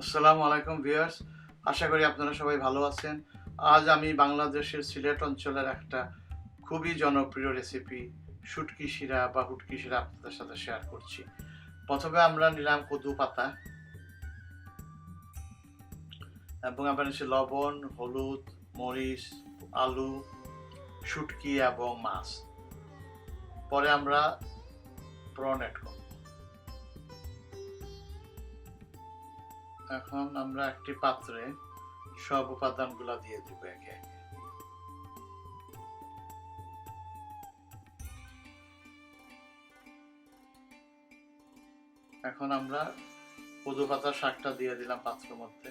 আসসালামু আলাইকুম ভিউয়ার্স, আশা করি আপনারা সবাই ভালো আছেন। আজ আমি বাংলাদেশের সিলেট অঞ্চলের একটা খুবই জনপ্রিয় রেসিপি শুটকি শিরা বা হুটকি শিরা আপনাদের সাথে শেয়ার করছি। প্রথমে আমরা নিলাম কদু পাতা এবং আমরা নিচ্ছি লবণ, হলুদ, মরিচ, আলু, শুটকি এবং মাছ। পরে আমরা প্রন অ্যাড করব। এখন আমরা একটি পাত্রে সব উপাদানগুলো দিয়ে দিব একে একে। এখন আমরা কদু পাতার শাকটা দিয়ে দিলাম পাত্রের মধ্যে।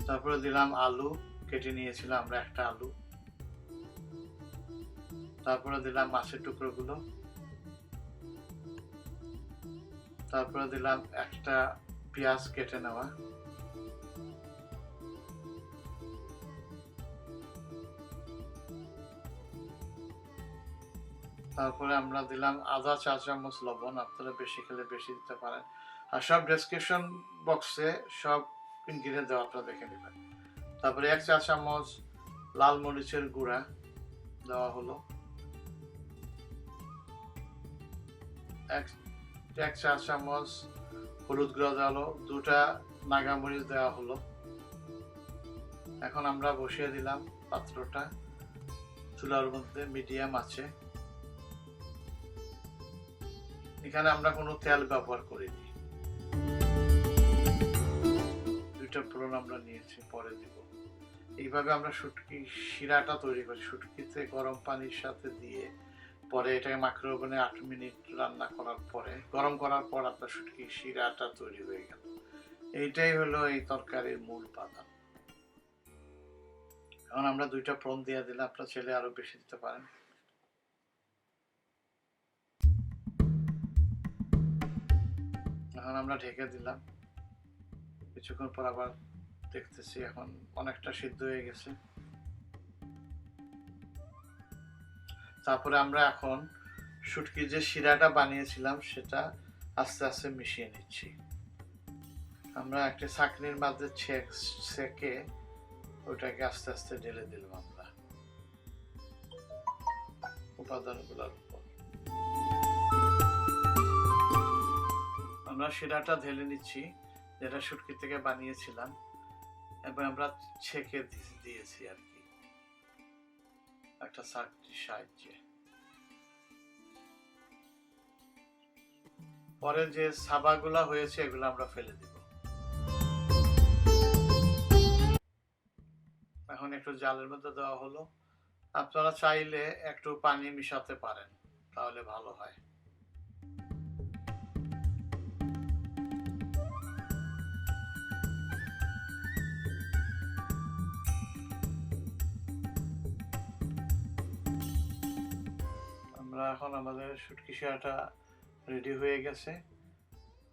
তারপরে দিলাম আলু, কেটে নিয়েছিলাম আমরা একটা আলু। তারপরে দিলাম মাছের টুকরোগুলো। তারপরে দিলাম একটা পেঁয়াজ কেটে নেওয়া। তারপরে আমরা দিলাম আধা চা চামচ লবণ, আপনারা বেশি খেলে বেশি দিতে পারেন। আর সব ডেসক্রিপশন বক্সে সব ইনগ্রিডিয়েন্ট দেওয়া, আপনারা দেখে নেবেন। তারপরে 1 চা চামচ লাল মরিচের গুঁড়া দেওয়া হলো। 1 চা চামচ হলুদ গুঁড়া দেওয়া হলো। 2টা নাগামরিচ দেওয়া হলো। এখন আমরা বসিয়ে দিলাম পাত্রটা চুলার মধ্যে মিডিয়াম আছে। এখানে আমরা কোনো তেল ব্যবহার করিনি। 2টা ফোড়ন আমরা নিয়েছি, পরে দিব। এইভাবে আমরা শুটকি শিরাটা তৈরি করি। শুটকিতে গরম পানির সাথে দিয়ে পরে এটাকে মাইক্রো ওভেনে 8 মিনিট রান্না করার পরে, গরম করার পর আপনার শুটকি শিরাটা তৈরি হয়ে গেল। এইটাই হলো এই তরকারির মূল উপাদান। এখন আমরা 2টা প্রন দিয়ে দিলাম, আপনার ছেলে আরো বেশি দিতে পারেন। এখন আমরা ঢেকে দিলাম। কিছুক্ষণ পর আবার দেখতেছি, এখন অনেকটা সিদ্ধ হয়ে গেছে। তারপরে আমরা এখন শুটকি যে শিরাটা বানিয়েছিলাম সেটা আস্তে আস্তে মিশিয়ে নিচ্ছি। আমরা একটা ছাঁকনির মাঝে ছেঁকে ওটাকে আস্তে আস্তে ঢেলে দিলাম আমরা উপাদানগুলোর উপর। আমরা শিরাটা ঢেলে নিচ্ছি যেটা শুটকি থেকে বানিয়েছিলাম, এবং আমরা ছেঁকে দিয়েছি আর কি একটা ছাঁকনির সাহায্যে। পরে যে সাবাগুলা হয়েছে এগুলো আমরা ফেলে দিব। এখন একটু জালের মধ্যে দেওয়া হলো। আপনারা চাইলে একটু পানি মিশাতে পারেন, তাহলে ভালো হয়। আমরা এখন আমাদের শুটকি শিরাটা রেডি হয়ে গেছে।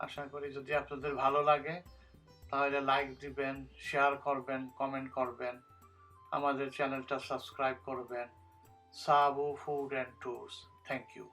আশা করি যদি আপনাদের ভালো লাগে তাহলে লাইক দিবেন, শেয়ার করবেন, কমেন্ট করবেন, আমাদের চ্যানেলটা সাবস্ক্রাইব করবেন। Sabu food and tours. Thank you.